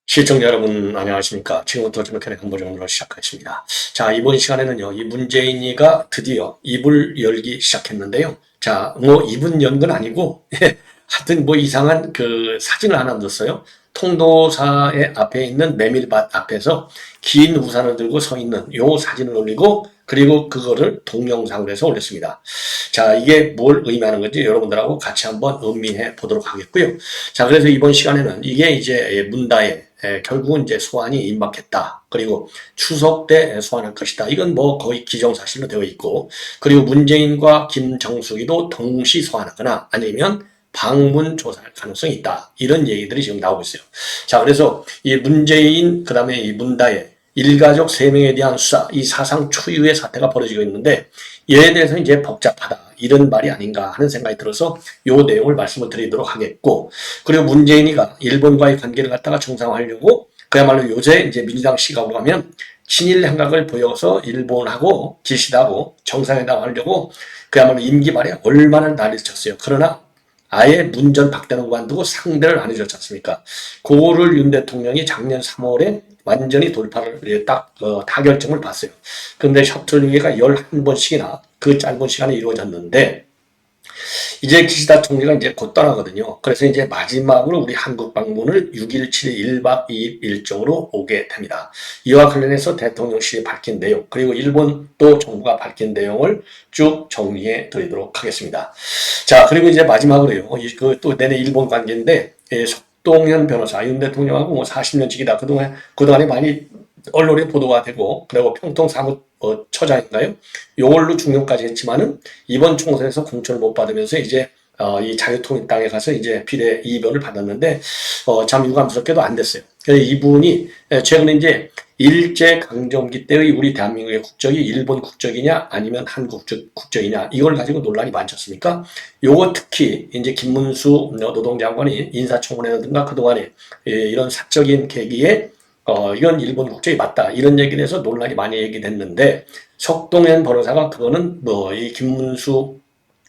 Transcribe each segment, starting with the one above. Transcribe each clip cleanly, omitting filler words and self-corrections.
시청자 여러분 안녕하십니까. 지금부터 저녁에 간보정으로 시작하겠습니다. 자, 이번 시간에는요, 이 문재인이가 드디어 입을 열기 시작했는데요. 자, 뭐 입은 연 건 아니고 하여튼 뭐 이상한 그 사진을 하나 넣었어요. 통도사의 앞에 있는 메밀밭 앞에서 긴 우산을 들고 서 있는 요 사진을 올리고, 그리고 그거를 동영상으로 해서 올렸습니다. 자, 이게 뭘 의미하는 건지 여러분들하고 같이 한번 음미해 보도록 하겠고요. 자, 그래서 이번 시간에는 이게 이제 문다의 결국은 이제 소환이 임박했다. 그리고 추석 때 소환할 것이다. 이건 뭐 거의 기정사실로 되어 있고, 그리고 문재인과 김정숙이도 동시 소환하거나 아니면 방문 조사할 가능성이 있다. 이런 얘기들이 지금 나오고 있어요. 자, 그래서 이 문재인, 그 다음에 이 문다의 일가족 3명에 대한 수사, 이 사상 초유의 사태가 벌어지고 있는데, 이에 대해서 이제 복잡하다. 이런 말이 아닌가 하는 생각이 들어서 요 내용을 말씀을 드리도록 하겠고, 그리고 문재인이가 일본과의 관계를 갖다가 정상화하려고 그야말로 요새 이제 민주당 시각으로 가면 친일 행각을 보여서 일본하고 기시다하고 정상회담 하려고 그야말로 임기 말에 얼마나 난리를 쳤어요. 그러나 아예 문전 박대는 관두고 상대를 안 해줬지 않습니까? 그거를 윤 대통령이 작년 3월에 완전히 돌파를 딱 타결점을 봤어요. 그런데 셔틀리가 11번씩이나 그 짧은 시간에 이루어졌는데, 이제 기시다 총리가 이제 곧 떠나거든요. 그래서 이제 마지막으로 우리 한국 방문을 6일, 7일 1박 2일 일정으로 오게 됩니다. 이와 관련해서 대통령실이 밝힌 내용, 그리고 일본 또 정부가 밝힌 내용을 쭉 정리해 드리도록 하겠습니다. 자, 그리고 이제 마지막으로요. 또 내내 일본 관계인데, 속동현 변호사, 윤 대통령하고 뭐 40년씩이다. 그동안에 많이 언론에 보도가 되고, 그리고 평통 사무처장인가요? 요걸로 중용까지 했지만은 이번 총선에서 공천을 못 받으면서 이제 이 자유통일당에 가서 이제 비례 2변을 받았는데 참 유감스럽게도 안 됐어요. 그래서 이분이 최근에 이제 일제강점기 때의 우리 대한민국의 국적이 일본 국적이냐 아니면 한국 국적이냐 이걸 가지고 논란이 많지 않습니까? 요거 특히 이제 김문수 노동장관이 인사청문회라든가 그동안에 이런 사적인 계기에 이건 일본 국적이 맞다. 이런 얘기에 대해서 논란이 많이 얘기됐는데, 석동현 변호사가 그거는 이 김문수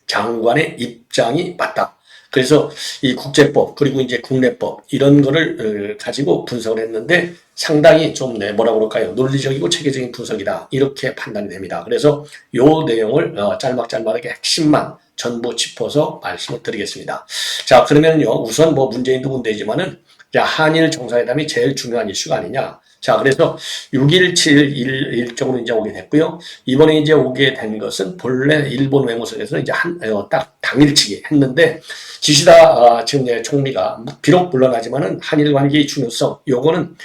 장관의 입장이 맞다. 그래서 이 국제법, 그리고 이제 국내법, 이런 거를 가지고 분석을 했는데 상당히 좀, 뭐라 그럴까요? 논리적이고 체계적인 분석이다. 이렇게 판단이 됩니다. 그래서 요 내용을 짤막짤막하게 핵심만 전부 짚어서 말씀을 드리겠습니다. 자, 그러면요. 우선 뭐 문재인도 문제지만은 자, 한일 정상회담이 제일 중요한 이슈가 아니냐. 자, 그래서 6일, 7일 일정으로 이제 오게 됐고요. 이번에 이제 오게 된 것은 본래 일본 외무성에서 이제 딱 당일치기 했는데, 기시다 지금 총리가 비록 물러나지만은 한일 관계의 중요성, 요거는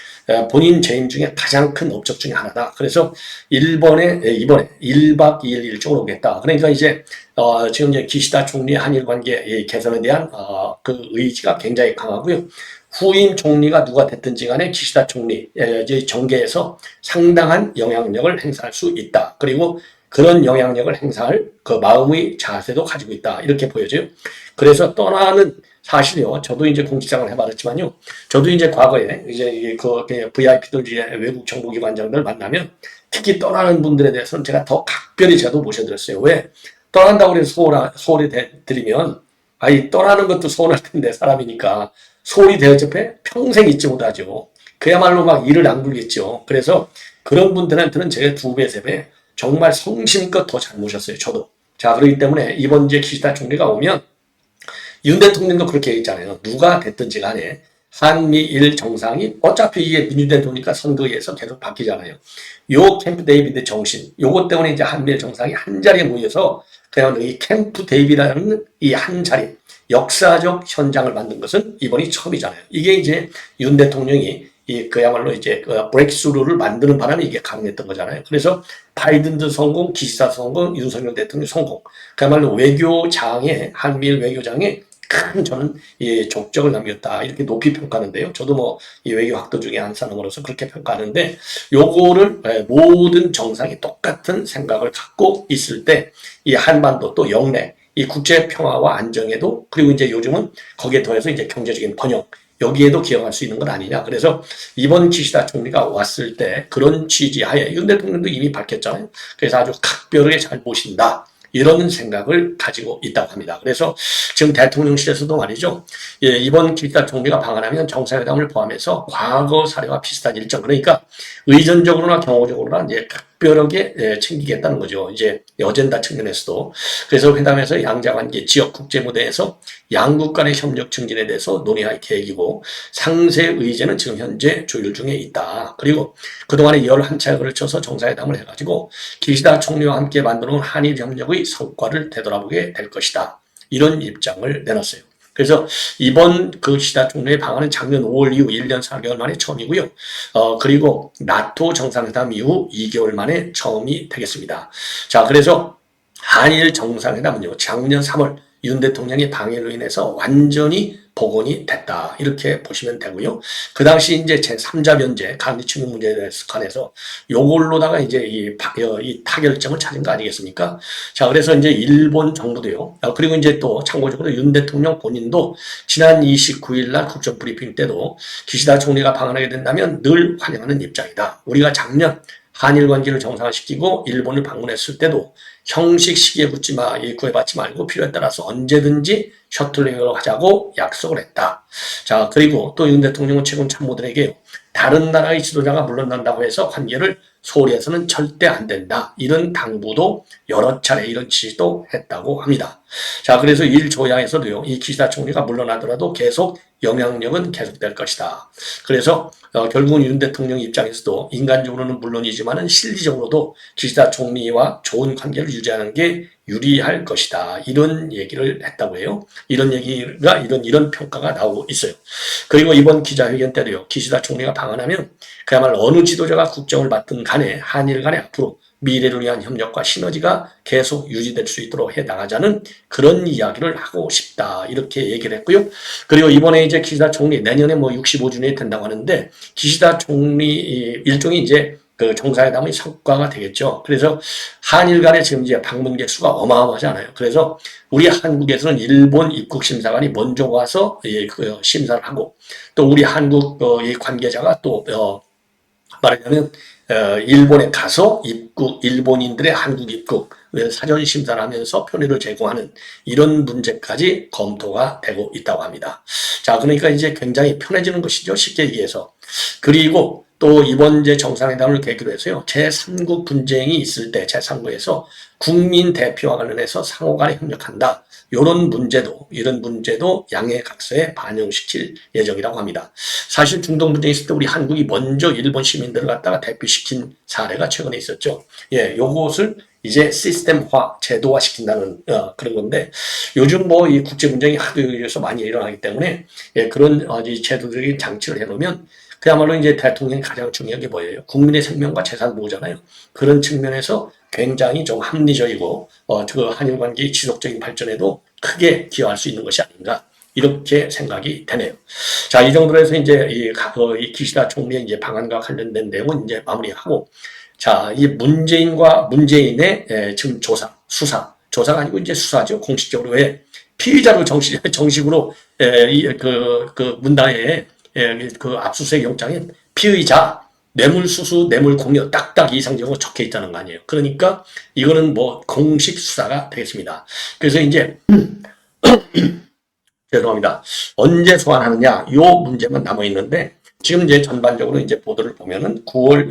본인 재임 중에 가장 큰 업적 중에 하나다. 그래서 이번에 1박 2일 일정으로 오겠다. 그러니까 이제 지금 이제 기시다 총리의 한일 관계 개선에 대한 그 의지가 굉장히 강하고요. 후임 총리가 누가 됐든지 간에 기시다 총리 정계에서 상당한 영향력을 행사할 수 있다. 그리고 그런 영향력을 행사할 그 마음의 자세도 가지고 있다. 이렇게 보여져요. 그래서 떠나는 사실이요. 저도 이제 공직생활을 해봤지만요. 저도 이제 과거에 이제 그 VIP들 이제 외국 정보기관장들 만나면 특히 떠나는 분들에 대해서는 제가 더 각별히 저도 모셔드렸어요. 왜? 떠난다고 해서 소홀히 드리면 떠나는 것도 서운할 텐데 사람이니까 소홀히 대접해 평생 잊지 못하죠. 그야말로 막 이를 악물겠죠. 그래서 그런 분들한테는 제가 2배, 3배 정말 성심껏 더 잘 모셨어요. 저도. 자, 그렇기 때문에 이번 이제 기시다 총리가 오면 윤 대통령도 그렇게 얘기했잖아요. 누가 됐든지 간에 한미일 정상이 어차피 이게 윤 대통령이니까 선거에서 계속 바뀌잖아요. 요 캠프 데이비드 정신, 요것 때문에 이제 한미일 정상이 한 자리에 모여서 그냥 이 캠프 데이비드라는 이 한 자리, 역사적 현장을 만든 것은 이번이 처음이잖아요. 이게 이제 윤 대통령이 그야말로 이제 브레이크스루를 만드는 바람에 이게 가능했던 거잖아요. 그래서 바이든도 성공, 기시다 성공, 윤석열 대통령 성공. 그야말로 외교장에, 한미일 외교장에 큰 저는 족적을 남겼다. 이렇게 높이 평가하는데요. 저도 뭐 이 외교 학도 중에 한 사람으로서 그렇게 평가하는데, 요거를 모든 정상이 똑같은 생각을 갖고 있을 때 이 한반도 또 영내 이 국제 평화와 안정에도, 그리고 이제 요즘은 거기에 더해서 이제 경제적인 번영, 여기에도 기여할 수 있는 것 아니냐. 그래서 이번 기시다 총리가 왔을 때 그런 취지하에 윤 대통령도 이미 밝혔잖아요. 그래서 아주 각별하게 잘 보신다. 이런 생각을 가지고 있다고 합니다. 그래서 지금 대통령실에서도 말이죠. 예, 이번 기시다 총리가 방한하면 정상회담을 포함해서 과거 사례와 비슷한 일정, 그러니까 의전적으로나 경호적으로나 이제 각별하게 챙기겠다는 거죠. 이제 어젠다 측면에서도. 그래서 회담에서 양자관계, 지역 국제 무대에서 양국 간의 협력 증진에 대해서 논의할 계획이고, 상세 의제는 지금 현재 조율 중에 있다. 그리고 그동안에 11차에 걸쳐서 정상회담을 해가지고 기시다 총리와 함께 만들어온 한일 협력의 성과를 되돌아보게 될 것이다. 이런 입장을 내놨어요. 그래서 이번 그 기시다 총리의 방한은 작년 5월 이후 1년 4개월 만에 처음이고요. 그리고 나토 정상회담 이후 2개월 만에 처음이 되겠습니다. 자, 그래서 한일 정상회담은요, 작년 3월 윤 대통령의 방해로 인해서 완전히 복원이 됐다. 이렇게 보시면 되고요. 그 당시 이제 제3자 변제, 간디 침묵 문제에 관해서 요걸로다가 이제 이 타결점을 찾은 거 아니겠습니까? 자, 그래서 이제 일본 정부도요. 그리고 이제 또 참고적으로 윤 대통령 본인도 지난 29일 날 국정 브리핑 때도 기시다 총리가 방한하게 된다면 늘 환영하는 입장이다. 우리가 작년 한일 관계를 정상화시키고 일본을 방문했을 때도 형식 시기에 구애받지 말고 필요에 따라서 언제든지 셔틀링으로 하자고 약속을 했다. 자, 그리고 또 윤 대통령은 최근 참모들에게 다른 나라의 지도자가 물러난다고 해서 관계를 소홀히 해서는 절대 안 된다. 이런 당부도 여러 차례 이런 지시도 했다고 합니다. 자, 그래서 일조야에서도요, 이 기시다 총리가 물러나더라도 계속 영향력은 계속될 것이다. 그래서 결국은 윤 대통령 입장에서도 인간적으로는 물론이지만은 실리적으로도 기시다 총리와 좋은 관계를 유지하는 게 유리할 것이다. 이런 얘기를 했다고 해요. 이런 얘기가 이런 평가가 나오고 있어요. 그리고 이번 기자회견 때도요, 기시다 총리가 방한하면 그야말로 어느 지도자가 국정을 맡든 간에 한일 간에 앞으로 미래를 위한 협력과 시너지가 계속 유지될 수 있도록 해나가자는 그런 이야기를 하고 싶다. 이렇게 얘기를 했고요. 그리고 이번에 이제 기시다 총리 내년에 65주년이 된다고 하는데 기시다 총리 일종의 이제 그 정상회담의 성과가 되겠죠. 그래서 한일 간에 지금 이제 방문객 수가 어마어마하잖아요. 그래서 우리 한국에서는 일본 입국 심사관이 먼저 와서 그 심사를 하고 또 우리 한국 이 관계자가 또 말하자면 일본에 가서 일본인들의 한국 입국 사전 심사를 하면서 편의를 제공하는 이런 문제까지 검토가 되고 있다고 합니다. 자, 그러니까 이제 굉장히 편해지는 것이죠. 쉽게 얘기해서. 그리고 또 이번 이제 정상회담을 계기로 해서요, 제3국 분쟁이 있을 때 제3국에서 국민 대표와 관련해서 상호간에 협력한다. 이런 문제도 양해 각서에 반영시킬 예정이라고 합니다. 사실 중동 분쟁이 있을 때 우리 한국이 먼저 일본 시민들을 갖다가 대피시킨 사례가 최근에 있었죠. 예, 요것을 이제 시스템화, 제도화 시킨다는 그런 건데 요즘 이 국제 분쟁이 하도 여기서 많이 일어나기 때문에 그런 제도적인 장치를 해놓으면 그야말로 이제 대통령이 가장 중요한 게 뭐예요? 국민의 생명과 재산 보호잖아요. 그런 측면에서 굉장히 좀 합리적이고 그 한일 관계의 지속적인 발전에도 크게 기여할 수 있는 것이 아닌가 이렇게 생각이 되네요. 자, 이 정도로 해서 이제 이 기시다 총리의 이제 방안과 관련된 내용은 이제 마무리하고, 자, 이 문재인의 지금 조사가 아니고 이제 수사죠. 공식적으로 피의자로 정식으로 문다에 그 압수수색 영장에 피의자, 뇌물수수, 뇌물공여 딱딱 이상적으로 적혀 있다는 거 아니에요. 그러니까 이거는 공식 수사가 되겠습니다. 그래서 이제 죄송합니다. 언제 소환하느냐 요 문제만 남아 있는데 지금 이제 전반적으로 이제 보도를 보면은 9월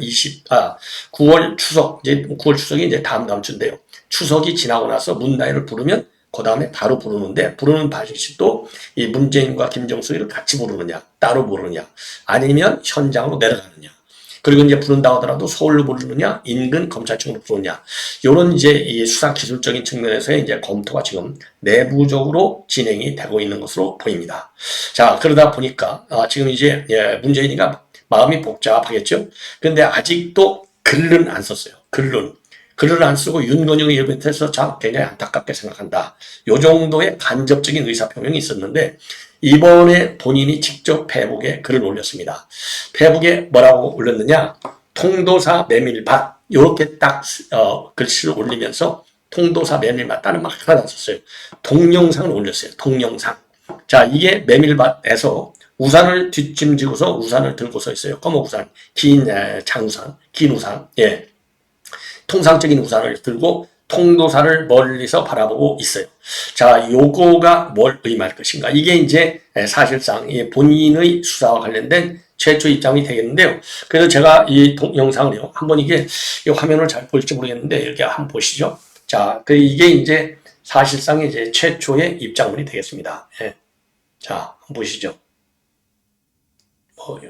추석, 이제 9월 추석이 이제 다음 주인데요. 추석이 지나고 나서 문다혜를 부르면 그 다음에 바로 부르는데 부르는 방식도 이 문재인과 김정숙이를 같이 부르느냐, 따로 부르느냐, 아니면 현장으로 내려가느냐. 그리고 이제 부른다고 하더라도 서울로 부르느냐, 인근 검찰청으로 부르느냐. 요런 이제 이 수사 기술적인 측면에서의 이제 검토가 지금 내부적으로 진행이 되고 있는 것으로 보입니다. 자, 그러다 보니까 지금 이제 문재인이가 마음이 복잡하겠죠. 그런데 아직도 글은 안 썼어요. 글을 안 쓰고 윤건영의 이벤트에서 굉장히 안타깝게 생각한다. 요 정도의 간접적인 의사표명이 있었는데 이번에 본인이 직접 페이북에 글을 올렸습니다. 페이북에 뭐라고 올렸느냐? 통도사 메밀밭 이렇게 딱 글씨를 올리면서 통도사 메밀밭 다른 말 하나도 안 썼어요. 동영상을 올렸어요. 동영상. 자, 이게 메밀밭에서 우산을 뒷짐지고서 우산을 들고 서 있어요. 검은 우산, 긴 장우산, 긴 우산. 예. 통상적인 우산을 들고 통도사를 멀리서 바라보고 있어요. 자, 요거가 뭘 의미할 것인가? 이게 이제 사실상 본인의 수사와 관련된 최초 입장이 되겠는데요. 그래서 제가 이 영상을요, 한번 이게 이 화면을 잘 보일지 모르겠는데, 이렇게 한번 보시죠. 자, 이게 이제 사실상 이제 최초의 입장문이 되겠습니다. 예. 자, 한번 보시죠.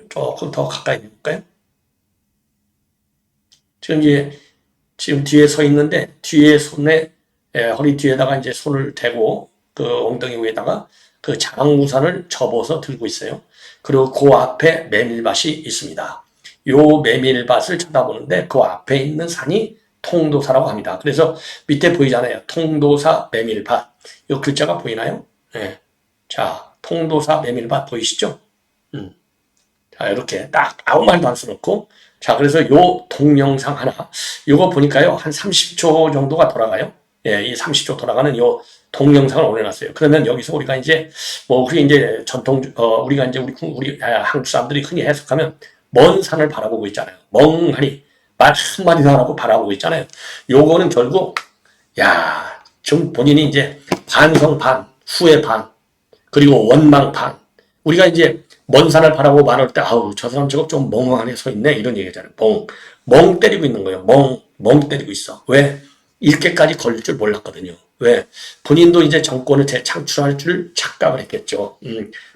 조금 더 가까이 해볼까요? 지금 뒤에 서 있는데, 뒤에 손에, 허리 뒤에다가 이제 손을 대고, 그 엉덩이 위에다가 그 장우산을 접어서 들고 있어요. 그리고 그 앞에 메밀밭이 있습니다. 요 메밀밭을 쳐다보는데 그 앞에 있는 산이 통도사라고 합니다. 그래서 밑에 보이잖아요. 통도사 메밀밭. 요 글자가 보이나요? 네. 자, 통도사 메밀밭 보이시죠? 자, 이렇게 딱 아무 말도 안 써놓고, 자, 그래서 요 동영상 하나, 요거 보니까요, 한 30초 정도가 돌아가요. 예, 이 30초 돌아가는 요 동영상을 올려놨어요. 그러면 여기서 우리가 이제, 우리 이제 우리가 이제 우리 한국 사람들이 흔히 해석하면, 먼 산을 바라보고 있잖아요. 멍하니, 말 한마디도 안 하고 바라보고 있잖아요. 요거는 결국, 좀 본인이 이제 반성 반, 후회 반, 그리고 원망 반, 우리가 이제 먼 산을 바라보고 말할 때, 아우, 저 사람 저거 좀 멍하게 서 있네. 이런 얘기잖아요. 멍 때리고 있는 거예요. 멍 때리고 있어. 왜? 이렇게까지 걸릴 줄 몰랐거든요. 왜? 본인도 이제 정권을 재창출할 줄 착각을 했겠죠.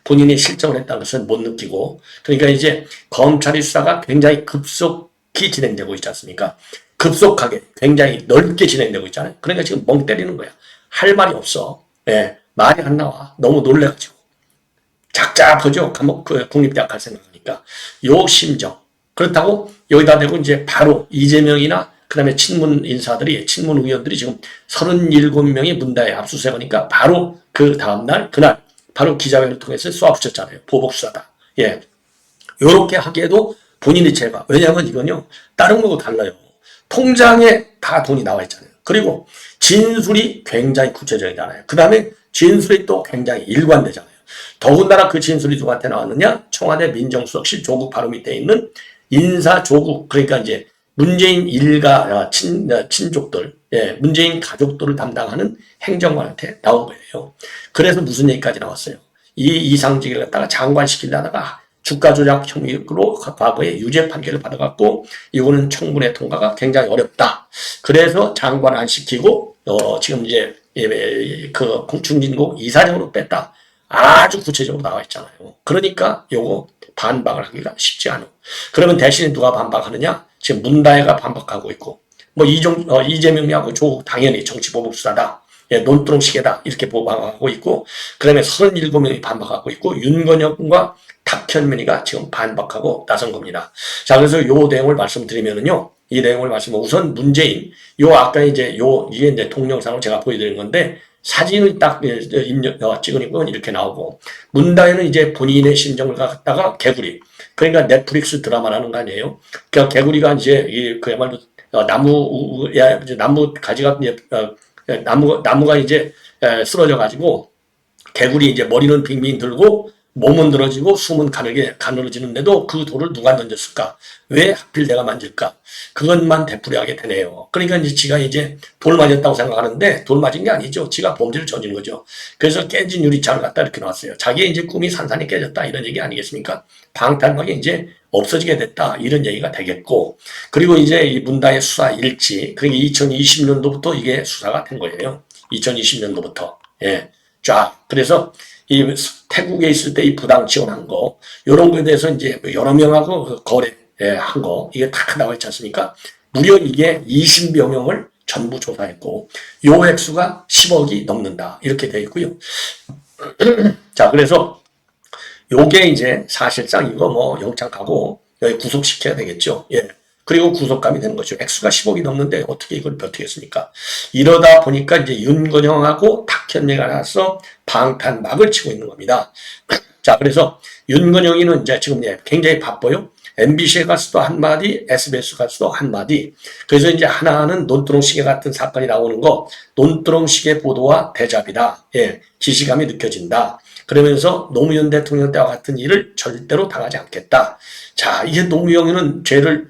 본인이 실정을 했다는 것을 못 느끼고. 그러니까 이제 검찰의 수사가 굉장히 급속히 진행되고 있지 않습니까? 급속하게, 굉장히 넓게 진행되고 있잖아요. 그러니까 지금 멍 때리는 거야. 할 말이 없어. 예, 말이 안 나와. 너무 놀래가지고. 작작하죠. 국립대학 갈 생각하니까. 요 심정. 그렇다고 여기다 대고 이제 바로 이재명이나 그 다음에 친문 인사들이, 친문 의원들이 지금 37명이 문다에 압수수색하니까 바로 그 다음날, 그날, 바로 기자회견을 통해서 쏘아붙였잖아요. 보복수사다. 예. 요렇게 하기에도 본인이 제가. 왜냐하면 이건요, 다른 거하고 달라요. 통장에 다 돈이 나와 있잖아요. 그리고 진술이 굉장히 구체적이잖아요. 그 다음에 진술이 또 굉장히 일관되잖아요. 더군다나 그 진술이 누구한테 나왔느냐? 청와대 민정수석실 조국 바로 밑에 있는 인사조국, 그러니까 이제 문재인 일가 친족들, 문재인 가족들을 담당하는 행정관한테 나온 거예요. 그래서 무슨 얘기까지 나왔어요? 이 이상직을 갖다가 장관시키려다가 주가 조작 혐의로 과거에 유죄 판결을 받아갖고 이거는 청문회 통과가 굉장히 어렵다. 그래서 장관 안 시키고 지금 이제 그 중진국 이사장으로 뺐다. 아주 구체적으로 나와 있잖아요. 그러니까 요거 반박을 하기가 쉽지 않아. 그러면 대신에 누가 반박하느냐? 지금 문다혜가 반박하고 있고, 이재명하고 조국 당연히 정치보복수사다. 예, 논두렁시계다. 이렇게 반박하고 있고, 그 다음에 37명이 반박하고 있고, 윤건영과 탁현민이가 지금 반박하고 나선 겁니다. 자, 그래서 요 내용을 말씀드리면은요, 이 내용을 말씀드리면 우선 문재인, 아까 이제 이게 이제 동영상을 제가 보여드린 건데, 사진을 딱 찍으니까 이렇게 나오고, 문다혜는 이제 본인의 심정을 갖다가 개구리, 그러니까 넷플릭스 드라마라는 거 아니에요? 그러니까 개구리가 이제 그야말로 나무 가지가 이제 나무가 이제 쓰러져 가지고 개구리 이제 머리는 빙빙 들고 몸은 늘어지고 숨은 가늘어지는데도 그 돌을 누가 던졌을까? 왜 하필 내가 만질까? 그것만 되풀이하게 되네요. 그러니까 이제 지가 이제 돌 맞았다고 생각하는데 돌 맞은 게 아니죠. 지가 범죄를 저지른 거죠. 그래서 깨진 유리창을 갖다 이렇게 놨어요. 자기의 이제 꿈이 산산이 깨졌다 이런 얘기 아니겠습니까? 방탄막이 이제 없어지게 됐다 이런 얘기가 되겠고, 그리고 이제 이 문다의 수사 일치, 그게 2020년도부터 이게 수사가 된 거예요. 2020년도부터. 예. 자, 그래서 이 태국에 있을 때 이 부당 지원한 거, 요런 거에 대해서 이제 여러 명하고 거래한 거, 이게 다 나와 있지 않습니까? 무려 이게 20여 명을 전부 조사했고, 요 액수가 10억이 넘는다. 이렇게 되어 있고요. 자, 그래서 요게 이제 사실상 이거 뭐 영장 가고 여기 구속시켜야 되겠죠. 예. 그리고 구속감이 되는 거죠. 액수가 10억이 넘는데 어떻게 이걸 버티겠습니까? 이러다 보니까 이제 윤건영하고 탁현미가 나서 방탄막을 치고 있는 겁니다. 자, 그래서 윤건영이는 이제 지금 굉장히 바빠요. MBC에 가서도 한마디, SBS 가서도 한마디. 그래서 이제 하나는 논두렁시계 같은 사건이 나오는 거, 논두렁시계 보도와 대잡이다. 예, 기시감이 느껴진다. 그러면서 노무현 대통령 때와 같은 일을 절대로 당하지 않겠다. 자, 이게 노무현은 죄를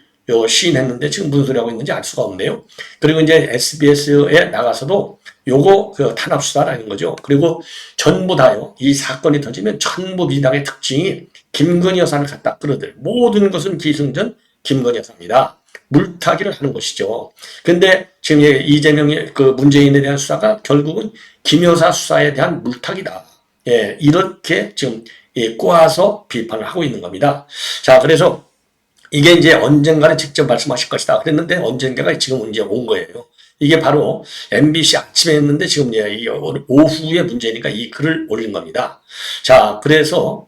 시인했는데 지금 무슨 소리 하고 있는지 알 수가 없네요. 그리고 이제 SBS에 나가서도 요거 그 탄압 수사라는 거죠. 그리고 전부 다요. 이 사건이 터지면 전부 민당의 특징이 김건희 여사를 갖다 끌어들. 모든 것은 기승전 김건희 여사입니다. 물타기를 하는 것이죠. 근데 지금 이재명의 그 문재인에 대한 수사가 결국은 김 여사 수사에 대한 물타기다. 예, 이렇게 지금 꼬아서 비판을 하고 있는 겁니다. 자, 그래서 이게 이제 언젠가는 직접 말씀하실 것이다. 그랬는데 언젠가가 지금 이제 온 거예요. 이게 바로 MBC 아침에 했는데 지금 오후에 문제니까 이 글을 올린 겁니다. 자, 그래서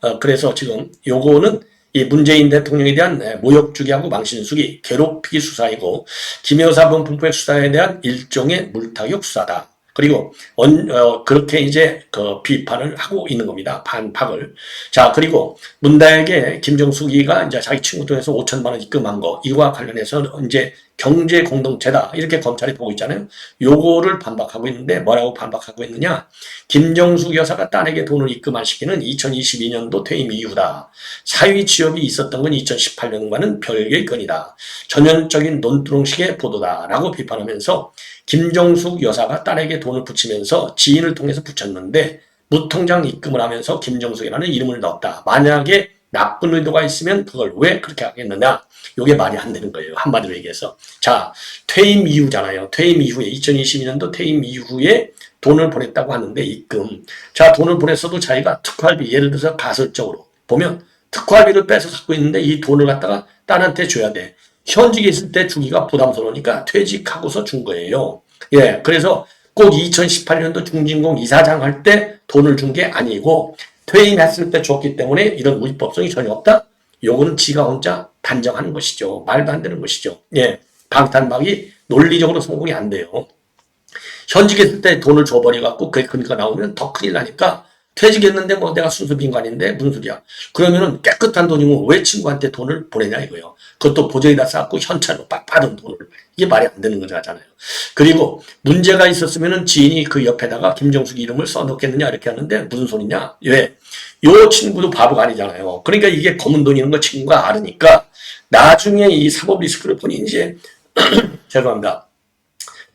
지금 요거는 이 문재인 대통령에 대한 모욕주기하고 망신수기, 괴롭히기 수사이고 김 여사 범품포의 수사에 대한 일종의 물타기 수사다. 그리고 그렇게 이제 그 비판을 하고 있는 겁니다. 반박을. 자, 그리고 문다에게 김정숙이가 이제 자기 친구 통해서 5천만 원 입금한 거 이와 관련해서 이제 경제 공동체다 이렇게 검찰이 보고 있잖아요. 요거를 반박하고 있는데 뭐라고 반박하고 있느냐? 김정숙 여사가 딸에게 돈을 입금한 시기는 2022년도 퇴임 이후다. 사위 취업이 있었던 건 2018년과는 별개의 건이다. 전형적인 논두렁식의 보도다라고 비판하면서 김정숙 여사가 딸에게 돈을 붙이면서 지인을 통해서 붙였는데 무통장 입금을 하면서 김정숙이라는 이름을 넣었다. 만약에 나쁜 의도가 있으면 그걸 왜 그렇게 하겠느냐? 이게 말이 안 되는 거예요. 한마디로 얘기해서. 자, 퇴임 이후잖아요. 퇴임 이후에 2022년도 퇴임 이후에 돈을 보냈다고 하는데 입금. 자, 돈을 보냈어도 자기가 특활비 예를 들어서 가설적으로 보면 특활비를 빼서 갖고 있는데 이 돈을 갖다가 딸한테 줘야 돼. 현직에 있을 때 주기가 부담스러우니까 퇴직하고서 준 거예요. 예, 그래서 꼭 2018년도 중진공 이사장 할 때 돈을 준 게 아니고 퇴임했을 때 줬기 때문에 이런 우리법성이 전혀 없다? 요거는 지가 혼자 단정하는 것이죠. 말도 안 되는 것이죠. 예, 방탄박이 논리적으로 성공이 안 돼요. 현직에 있을 때 돈을 줘버려갖고 그게 근거가 나오면 더 큰일 나니까 퇴직했는데 뭐 내가 순수 빈관인데 무슨 소리야. 그러면은 깨끗한 돈이면 왜 친구한테 돈을 보내냐 이거예요. 그것도 보조에다 쌓고 현찰로 빡 받은 돈을. 이게 말이 안 되는 거잖아요. 그리고 문제가 있었으면은 지인이 그 옆에다가 김정숙 이름을 써놓겠느냐 이렇게 하는데 무슨 소리냐. 왜? 요 친구도 바보가 아니잖아요. 그러니까 이게 검은 돈이라는 거 친구가 알으니까 나중에 이 사법 리스크를 본인이 이제 죄송합니다.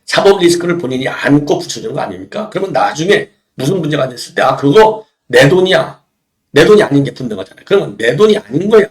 사법 리스크를 본인이 안고 붙여주는 거 아닙니까? 그러면 나중에 무슨 문제가 됐을 때, 아, 그거 내 돈이야. 내 돈이 아닌 게 분명하잖아요. 그러면 내 돈이 아닌 거야.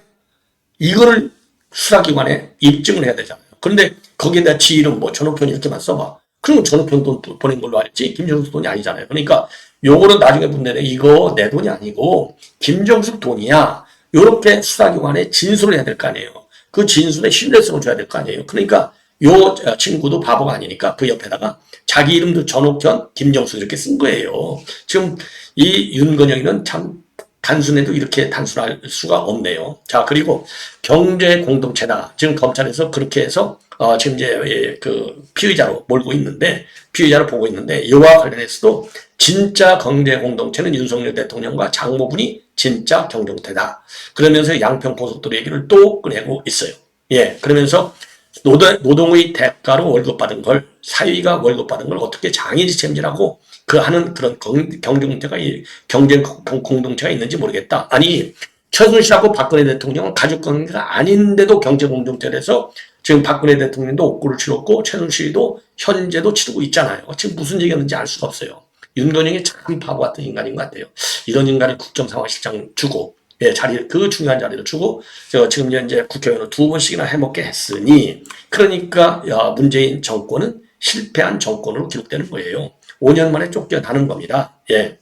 이거를 수사기관에 입증을 해야 되잖아요. 그런데 거기에다 지 이름, 뭐, 전우편 이렇게만 써봐. 그러면 전우편 돈 보낸 걸로 알지. 김정숙 돈이 아니잖아요. 그러니까 요거는 나중에 분내네. 이거 내 돈이 아니고 김정숙 돈이야. 요렇게 수사기관에 진술을 해야 될 거 아니에요. 그 진술에 신뢰성을 줘야 될 거 아니에요. 그러니까 요 친구도 바보가 아니니까 그 옆에다가 자기 이름도 전옥현, 김정수 이렇게 쓴 거예요. 지금 이 윤건영이는 참 단순해도 이렇게 단순할 수가 없네요. 자, 그리고 경제 공동체다. 지금 검찰에서 그렇게 해서 지금 이제 그 피의자로 몰고 있는데 피의자로 보고 있는데 이와 관련해서도 진짜 경제 공동체는 윤석열 대통령과 장모분이 진짜 경정태다. 그러면서 양평고속도로 얘기를 또 꺼내고 있어요. 예, 그러면서 노동의 대가로 월급 받은 걸, 사위가 월급 받은 걸 어떻게 장인이 책임지라고 그 하는 그런 경쟁 공동체가 있는지 모르겠다. 아니, 최순실하고 박근혜 대통령은 가족 관계가 아닌데도 경제 공동체에서 지금 박근혜 대통령도 옥고를 치렀고 최순실도 현재도 치르고 있잖아요. 지금 무슨 얘기였는지 알 수가 없어요. 윤건영이 참 바보 같은 인간인 것 같아요. 이런 인간을 국정상황실장 주고, 예, 그 중요한 자리를 주고, 지금 이제 국회의원을 2번씩이나 해먹게 했으니, 그러니까, 문재인 정권은 실패한 정권으로 기록되는 거예요. 5년 만에 쫓겨나는 겁니다. 예.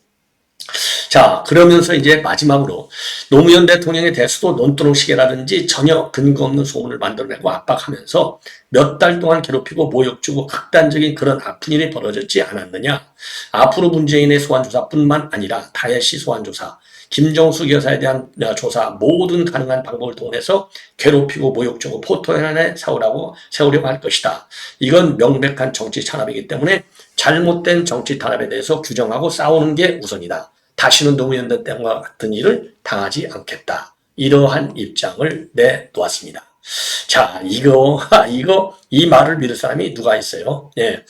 자, 그러면서 이제 마지막으로 노무현 대통령에 대해서도 논두렁시계라든지 전혀 근거 없는 소문을 만들어내고 압박하면서 몇 달 동안 괴롭히고 모욕 주고 극단적인 그런 아픈 일이 벌어졌지 않았느냐. 앞으로 문재인의 소환조사뿐만 아니라 다혜씨 소환조사, 김정숙 여사에 대한 조사 모든 가능한 방법을 동원해서 괴롭히고 모욕 주고 포토연안에 세우려고 할 것이다. 이건 명백한 정치 탄압이기 때문에 잘못된 정치 탄압에 대해서 규정하고 싸우는 게 우선이다. 다시는 노무현 대통령과 같은 일을 당하지 않겠다. 이러한 입장을 내놓았습니다. 자, 이 말을 믿을 사람이 누가 있어요? 예.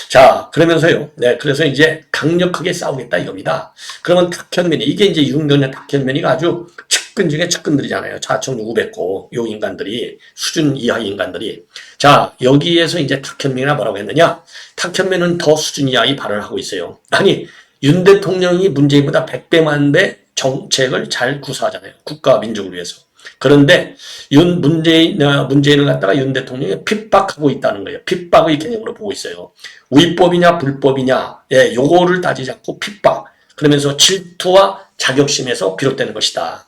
자, 그러면서요. 네, 그래서 이제 강력하게 싸우겠다 이겁니다. 그러면 탁현민이, 이게 이제 윤건의 탁현민이가 아주 측근 중에 측근들이잖아요. 좌청 우백고, 요 인간들이, 수준 이하 인간들이. 자, 여기에서 이제 탁현민이가 뭐라고 했느냐? 탁현민은 더 수준 이하의 발언을 하고 있어요. 아니, 윤 대통령이 문재인보다 100배만 배 정책을 잘 구사하잖아요. 국가와 민족을 위해서. 그런데 문재인을 갖다가 윤 대통령이 핍박하고 있다는 거예요. 핍박의 개념으로 보고 있어요. 위법이냐 불법이냐, 예, 요거를 따지지 않고 핍박. 그러면서 질투와 자격심에서 비롯되는 것이다.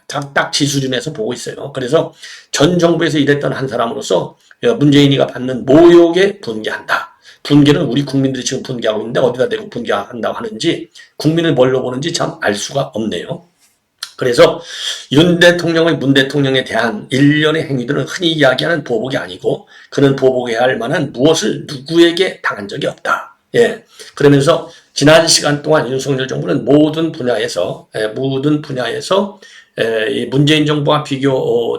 딱 지수준에서 보고 있어요. 그래서 전 정부에서 일했던 한 사람으로서 문재인이가 받는 모욕에 분개한다. 분개는 우리 국민들이 지금 분개하고 있는데 어디다 대고 분개한다고 하는지, 국민을 뭘로 보는지 참 알 수가 없네요. 그래서 문 대통령에 대한 일련의 행위들은 흔히 이야기하는 보복이 아니고, 그는 보복해야 할 만한 무엇을 누구에게 당한 적이 없다. 예. 그러면서 지난 시간 동안 윤석열 정부는 모든 분야에서 이 문재인 정부와 비교되고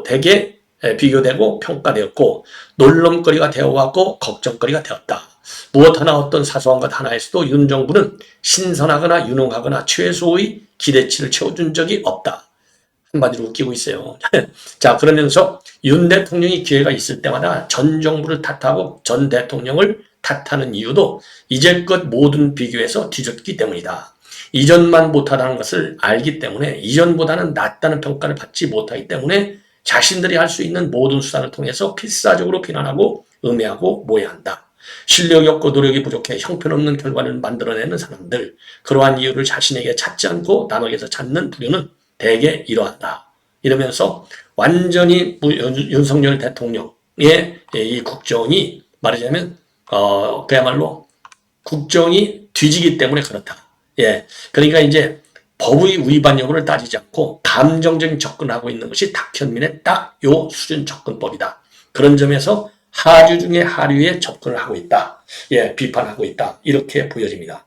평가되었고, 놀림거리가 되어왔고 걱정거리가 되었다. 무엇 하나 어떤 사소한 것 하나에서도 윤 정부는 신선하거나 유능하거나 최소의 기대치를 채워준 적이 없다. 한마디로 웃기고 있어요. 자, 그러면서 윤 대통령이 기회가 있을 때마다 전 정부를 탓하고 전 대통령을 탓하는 이유도 이제껏 모든 비교에서 뒤졌기 때문이다. 이전만 못하다는 것을 알기 때문에, 이전보다는 낫다는 평가를 받지 못하기 때문에 자신들이 할 수 있는 모든 수단을 통해서 필사적으로 비난하고 음해하고 모해한다. 실력이 없고 노력이 부족해 형편없는 결과를 만들어내는 사람들, 그러한 이유를 자신에게 찾지 않고 남에게서 찾는 부류는 대개 이러한다. 이러면서 완전히 윤석열 대통령의 이 국정이 말하자면 그야말로 국정이 뒤지기 때문에 그렇다. 예, 그러니까 이제 법의 위반 여부를 따지지 않고 감정적인 접근을 하고 있는 것이 탁현민의 딱 요 수준 접근법이다. 그런 점에서 하류 중에 하류에 접근을 하고 있다. 예, 비판하고 있다. 이렇게 보여집니다.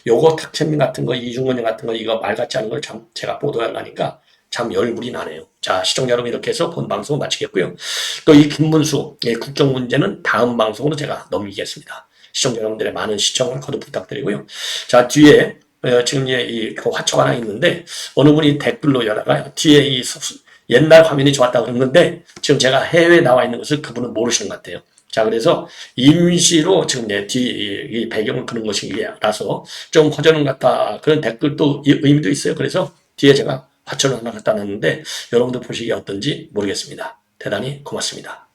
요거 탁현민 같은 거, 이중근형 같은 거, 이거 말 같지 않은 걸 참 제가 보도하려니까 참 열불이 나네요. 자, 시청자 여러분, 이렇게 해서 본 방송을 마치겠고요. 또 이 김문수 국정 문제는 다음 방송으로 제가 넘기겠습니다. 시청자 여러분들의 많은 시청을 거듭 부탁드리고요. 자, 뒤에 지금 그 화초가 하나 있는데, 어느 분이 댓글로 여다가 뒤에 옛날 화면이 좋았다고 그러는데, 지금 제가 해외에 나와 있는 것을 그분은 모르시는 것 같아요. 자, 그래서 임시로 지금 이 배경을 그런 것이라서 좀 허전한 것 같다. 그런 댓글도 의미도 있어요. 그래서 뒤에 제가 화초를 하나 갖다 놨는데, 여러분들 보시기에 어떤지 모르겠습니다. 대단히 고맙습니다.